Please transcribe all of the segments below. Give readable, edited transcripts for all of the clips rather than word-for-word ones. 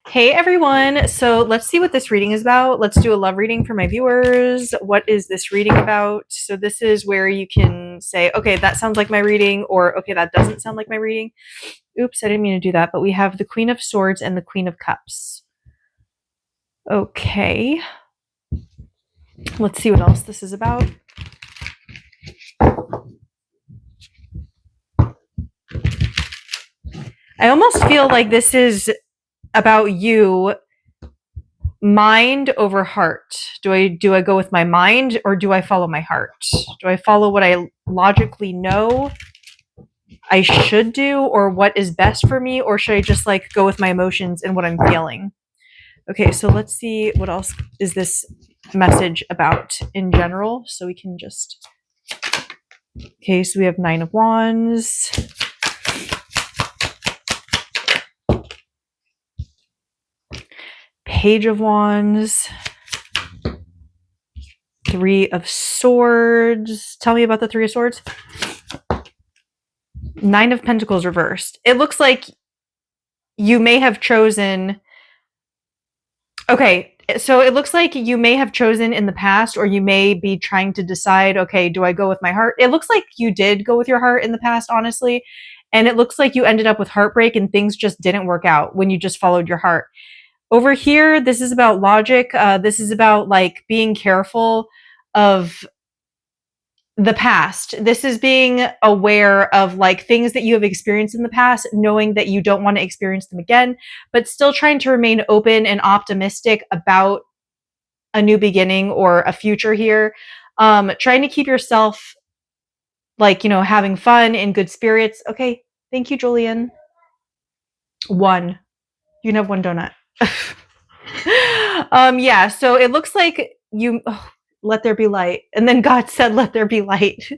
Hey everyone, so let's see what this reading is about. Let's do a love reading for my viewers. What is this reading about? So this is where you can say, okay, that sounds like my reading, or okay, that doesn't sound like my reading. Oops, I didn't mean to do that, but we have the Queen of Swords and the Queen of Cups. Okay, let's see what else this is about. I almost feel like this is about you, mind over heart. Do I go with my mind or do I follow my heart? Do I follow what I logically know I should do or what is best for me, or should I just like go with my emotions and what I'm feeling? Okay, so let's see what else is this message about in general, so we can just. Okay, so we have 9 of Wands. Page of Wands. 3 of Swords. Tell me about the 3 of Swords. 9 of Pentacles reversed. It looks like you may have chosen. Okay, so it looks like you may have chosen in the past, or you may be trying to decide, okay, do I go with my heart? It looks like you did go with your heart in the past, honestly. And it looks like you ended up with heartbreak and things just didn't work out when you just followed your heart. Over here, this is about logic. This is about like being careful of the past. This is being aware of like things that you have experienced in the past, knowing that you don't want to experience them again, but still trying to remain open and optimistic about a new beginning or a future here. Trying to keep yourself like, having fun in good spirits. Okay. Thank you, Julian. 1. You can have 1 donut. Yeah, so it looks like you let there be light, and then God said let there be light.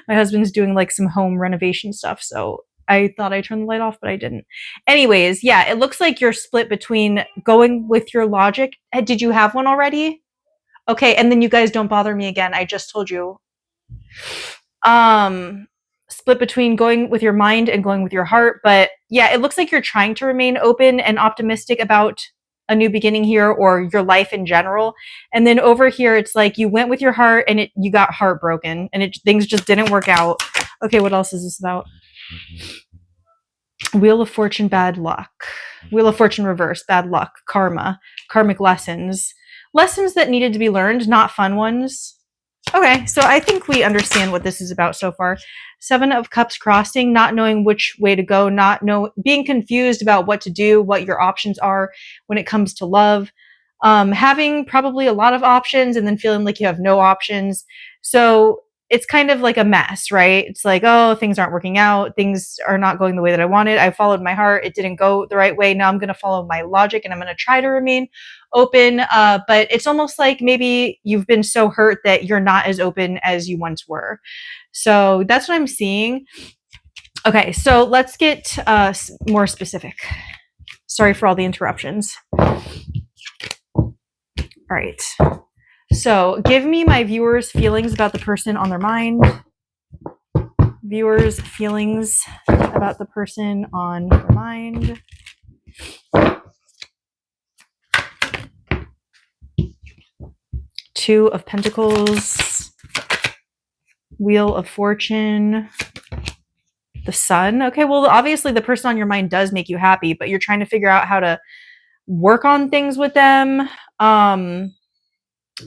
My husband's doing like some home renovation stuff, so I thought I turned the light off, but I didn't. Anyways, yeah, it looks like you're split between going with your logic. Did you have one already? Okay, and then you guys don't bother me again. I just told you. um Split between going with your mind and going with your heart. But yeah, it looks like you're trying to remain open and optimistic about a new beginning here, or your life in general. And then over here, it's like you went with your heart and you got heartbroken and things just didn't work out. Okay, what else is this about? Wheel of Fortune, bad luck. Wheel of Fortune reverse, bad luck. Karma, karmic lessons. Lessons that needed to be learned, not fun ones. Okay, so I think we understand what this is about so far. 7 of Cups crossing, not knowing which way to go, being confused about what to do, what your options are when it comes to love. Having probably a lot of options and then feeling like you have no options. So it's kind of like a mess, right? It's like, oh, things aren't working out. Things are not going the way that I wanted. I followed my heart. It didn't go the right way. Now I'm going to follow my logic and I'm going to try to remain open. But it's almost like maybe you've been so hurt that you're not as open as you once were. So that's what I'm seeing. Okay, so let's get more specific. Sorry for all the interruptions. All right. So give me my viewers' feelings about the person on their mind. Viewers' feelings about the person on their mind. Two of Pentacles. Wheel of Fortune. The Sun. Okay, well, obviously the person on your mind does make you happy, but you're trying to figure out how to work on things with them.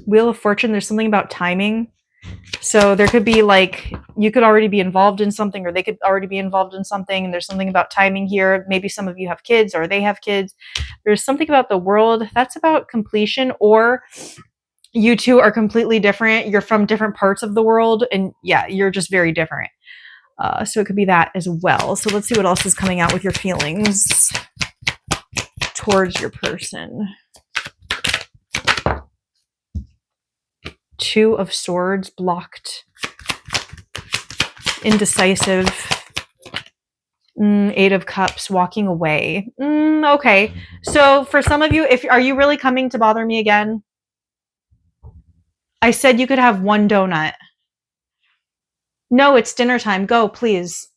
Wheel of Fortune, there's something about timing. So there could be like, you could already be involved in something, or they could already be involved in something, and there's something about timing here. Maybe some of you have kids or they have kids. There's something about the world that's about completion, or you two are completely different. You're from different parts of the world, and yeah, you're just very different. So it could be that as well. So let's see what else is coming out with your feelings towards your person. 2 of Swords, blocked. Indecisive. 8 of Cups, walking away. Okay. So for some of you, are you really coming to bother me again? I said you could have 1 donut. No, it's dinner time. Go, please.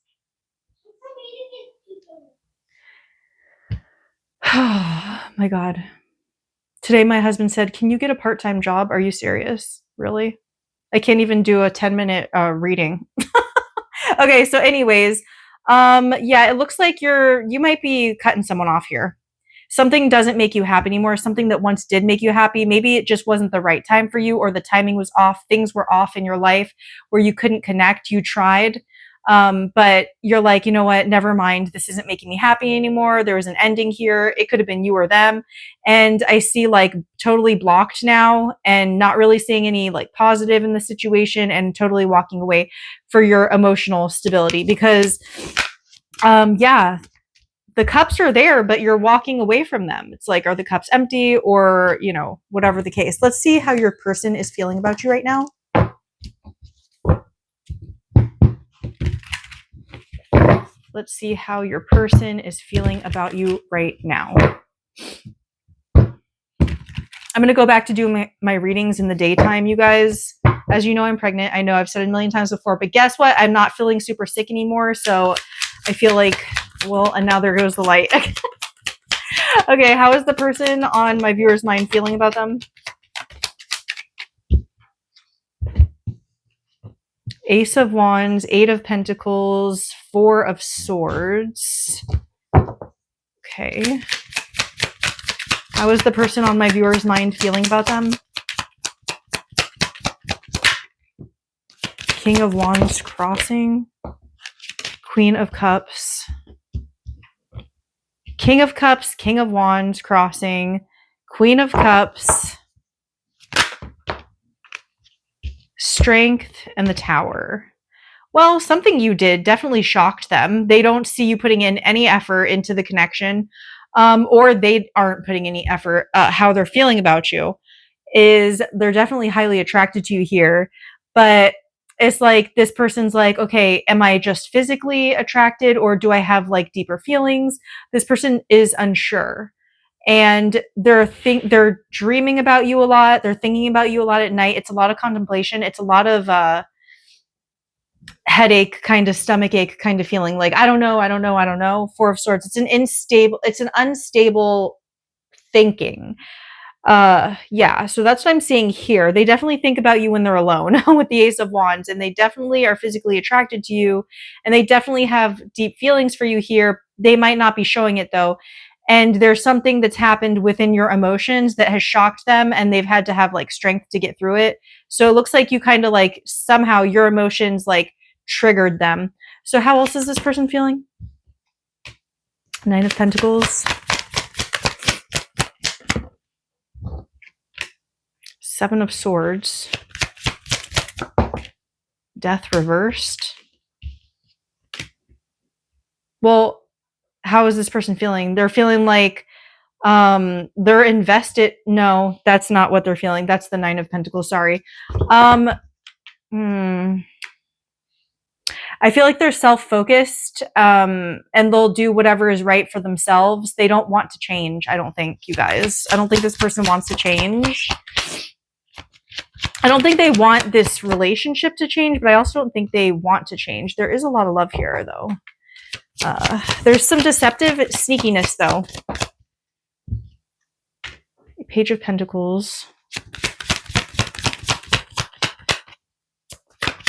Oh my God. Today my husband said, "Can you get a part-time job? Are you serious? Really? I can't even do a 10-minute reading." Okay, so anyways, yeah, it looks like you might be cutting someone off here. Something doesn't make you happy anymore, something that once did make you happy. Maybe it just wasn't the right time for you, or the timing was off. Things were off in your life where you couldn't connect. You tried. But you're like, you know what? Never mind. This isn't making me happy anymore. There was an ending here. It could have been you or them. And I see like totally blocked now and not really seeing any like positive in the situation and totally walking away for your emotional stability because, yeah, the cups are there, but you're walking away from them. It's like, are the cups empty or, you know, whatever the case. Let's see how your person is feeling about you right now. Let's see how your person is feeling about you right now. I'm going to go back to doing my readings in the daytime, you guys. As you know, I'm pregnant. I know I've said it a million times before, but guess what? I'm not feeling super sick anymore. So I feel like, well, and now there goes the light. Okay, how is the person on my viewer's mind feeling about them? Ace of Wands, Eight of Pentacles, Four of Swords. Okay. How is the person on my viewer's mind feeling about them? King of Wands crossing. Queen of Cups. King of Cups, King of Wands crossing. Queen of Cups. Strength and the Tower. Well, something you did definitely shocked them. They don't see you putting in any effort into the connection, or they aren't putting any effort. How they're feeling about you is they're definitely highly attracted to you here, but it's like this person's like, okay, am I just physically attracted or do I have like deeper feelings? This person is unsure. And they're dreaming about you a lot. They're thinking about you a lot at night. It's a lot of contemplation. It's a lot of headache, kind of stomach ache kind of feeling. Like, I don't know. Four of Swords. It's an unstable thinking. Yeah, so that's what I'm seeing here. They definitely think about you when they're alone with the Ace of Wands, and they definitely are physically attracted to you, and they definitely have deep feelings for you here. They might not be showing it though. And there's something that's happened within your emotions that has shocked them, and they've had to have like strength to get through it. So it looks like you kind of like somehow your emotions like triggered them. So how else is this person feeling? Nine of Pentacles. Seven of Swords. Death reversed. Well, how is this person feeling? They're feeling like they're invested. No, that's not what they're feeling. That's the Nine of Pentacles. Sorry. I feel like they're self-focused, and they'll do whatever is right for themselves. They don't want to change. I don't think, you guys. I don't think this person wants to change. I don't think they want this relationship to change, but I also don't think they want to change. There is a lot of love here, though. There's some deceptive sneakiness, though. Page of Pentacles.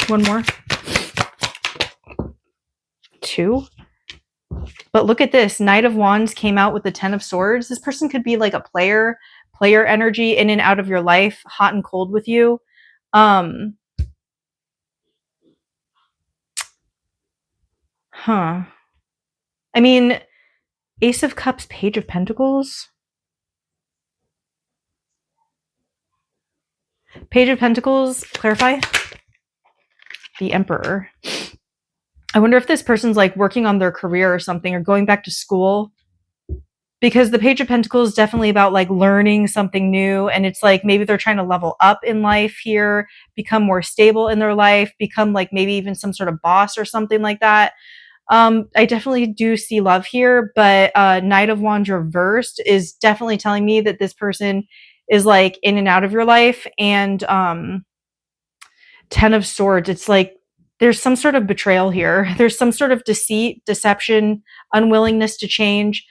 One more. Two. But look at this. Knight of Wands came out with the Ten of Swords. This person could be like a player energy in and out of your life, hot and cold with you. Huh. I mean, Ace of Cups, Page of Pentacles. Page of Pentacles, clarify. The Emperor. I wonder if this person's like working on their career or something, or going back to school. Because the Page of Pentacles is definitely about like learning something new. And it's like maybe they're trying to level up in life here, become more stable in their life, become like maybe even some sort of boss or something like that. I definitely do see love here, but Knight of Wands reversed is definitely telling me that this person is like in and out of your life. And Ten of Swords, it's like there's some sort of betrayal here. There's some sort of deceit, deception, unwillingness to change.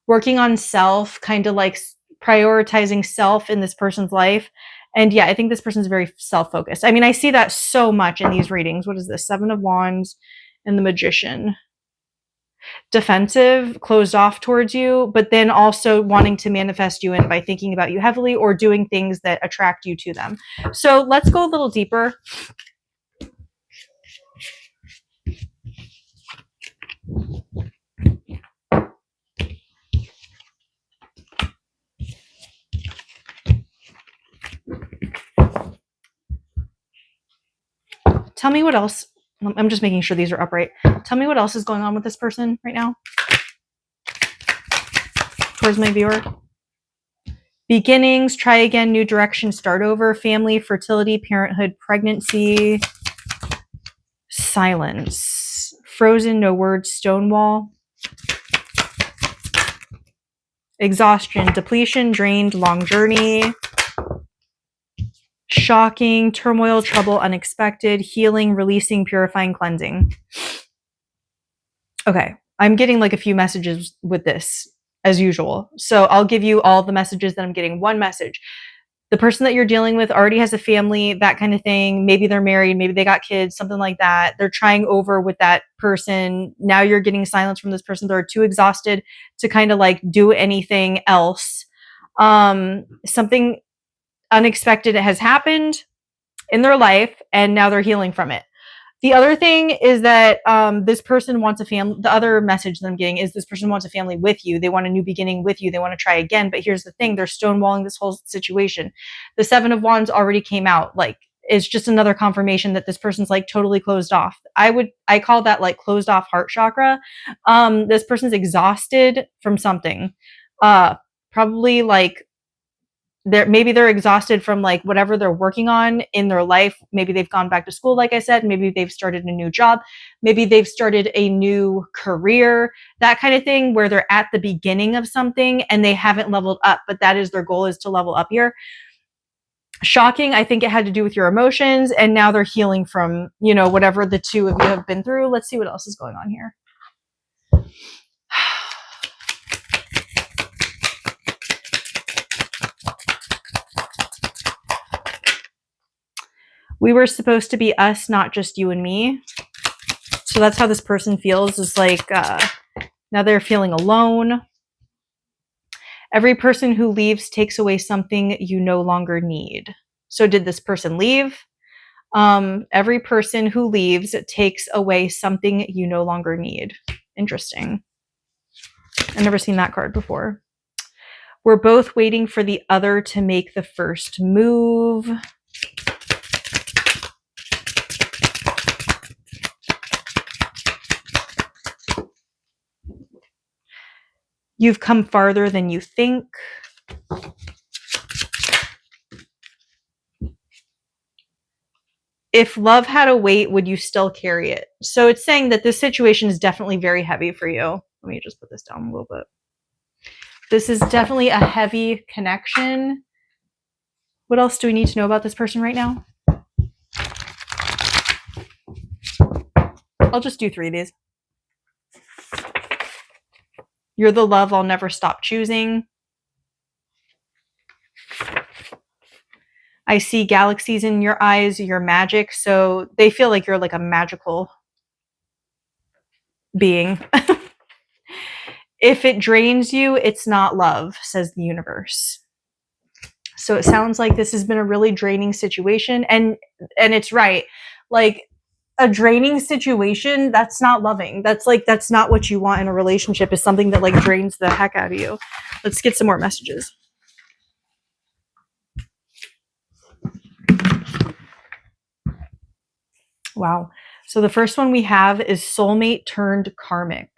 working on self, kind of like prioritizing self in this person's life. And yeah, I think this person's very self-focused. I mean, I see that so much in these readings. What is this? Seven of Wands and the Magician. Defensive, closed off towards you, but then also wanting to manifest you in by thinking about you heavily or doing things that attract you to them. So let's go a little deeper. Tell me what else. I'm just making sure these are upright. Tell me what else is going on with this person right now. Towards my viewer. Beginnings, try again, new direction, start over, family, fertility, parenthood, pregnancy, silence, frozen, no words, stonewall, exhaustion, depletion, drained, long journey, shocking, turmoil, trouble, unexpected, healing, releasing, purifying, cleansing. Okay, I'm getting like a few messages with this as usual. So I'll give you all the messages that I'm getting. One message. The person that you're dealing with already has a family, that kind of thing. Maybe they're married, maybe they got kids, something like that. They're trying over with that person. Now you're getting silence from this person. They're too exhausted to kind of like do anything else. Something unexpected has happened in their life and now they're healing from it. The other thing is that this person wants a family. The other message that I'm getting is this person wants a family with you. They want a new beginning with you. They want to try again. But here's the thing. They're stonewalling this whole situation. The Seven of Wands already came out. Like, it's just another confirmation that this person's like totally closed off. I call that like closed off heart chakra. This person's exhausted from something. Probably like maybe they're exhausted from like whatever they're working on in their life. Maybe they've gone back to school, like I said. Maybe they've started a new job. Maybe they've started a new career, that kind of thing, where they're at the beginning of something and they haven't leveled up, but that is their goal, is to level up here. Shocking. I think it had to do with your emotions, and now they're healing from, you know, whatever the two of you have been through. Let's see what else is going on here. We were supposed to be us, not just you and me. So that's how this person feels, is like now they're feeling alone. Every person who leaves takes away something you no longer need. So did this person leave? Every person who leaves takes away something you no longer need. Interesting. I've never seen that card before. We're both waiting for the other to make the first move. You've come farther than you think. If love had a weight, would you still carry it? So it's saying that this situation is definitely very heavy for you. Let me just put this down a little bit. This is definitely a heavy connection. What else do we need to know about this person right now? I'll just do 3 of these. You're the love I'll never stop choosing. I see galaxies in your eyes, you're magic. So they feel like you're like a magical being. If it drains you, it's not love, says the universe. So it sounds like this has been a really draining situation. And it's right. Like, a draining situation, that's not loving. That's not what you want in a relationship, is something that like drains the heck out of you. Let's get some more messages. Wow. So the first one we have is soulmate turned karmic.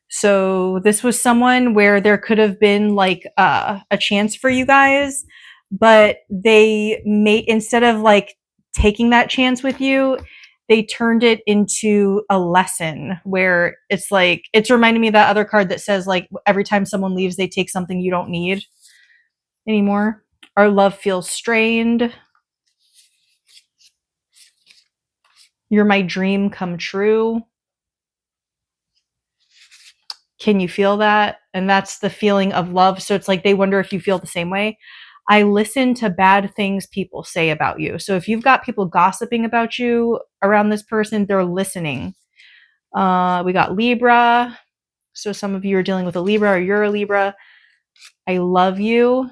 So this was someone where there could have been like a chance for you guys, but they instead of like taking that chance with you, they turned it into a lesson where it's like, it's reminding me of that other card that says like every time someone leaves, they take something you don't need anymore. Our love feels strained. You're my dream come true. Can you feel that? And that's the feeling of love. So it's like they wonder if you feel the same way. I listen to bad things people say about you. So if you've got people gossiping about you around this person, they're listening. We got Libra. So some of you are dealing with a Libra or you're a Libra. I love you.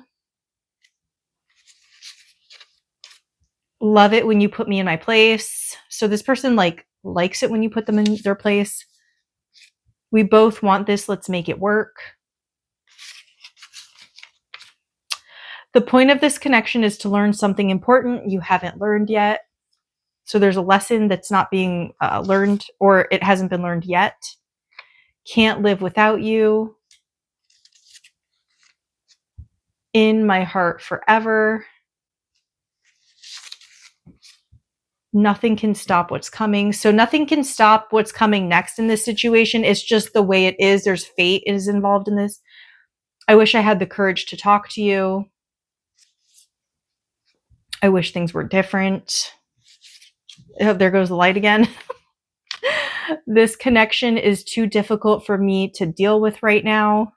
Love it when you put me in my place. So this person likes it when you put them in their place. We both want this. Let's make it work. The point of this connection is to learn something important you haven't learned yet. So there's a lesson that's not being learned, or it hasn't been learned yet. Can't live without you. In my heart forever. Nothing can stop what's coming. So nothing can stop what's coming next in this situation. It's just the way it is. There's fate is involved in this. I wish I had the courage to talk to you. I wish things were different. Oh, there goes the light again. This connection is too difficult for me to deal with right now.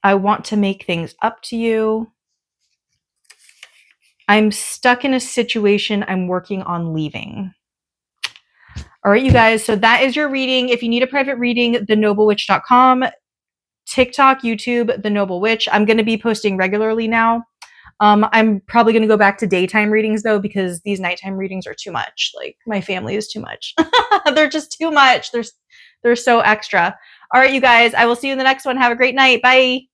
I want to make things up to you. I'm stuck in a situation I'm working on leaving. All right, you guys. So that is your reading. If you need a private reading, thenoblewitch.com, TikTok, YouTube, The Noble Witch. I'm going to be posting regularly now. I'm probably going to go back to daytime readings though, because these nighttime readings are too much. Like my family is too much. They're just too much. They're so extra. All right, you guys. I will see you in the next one. Have a great night. Bye.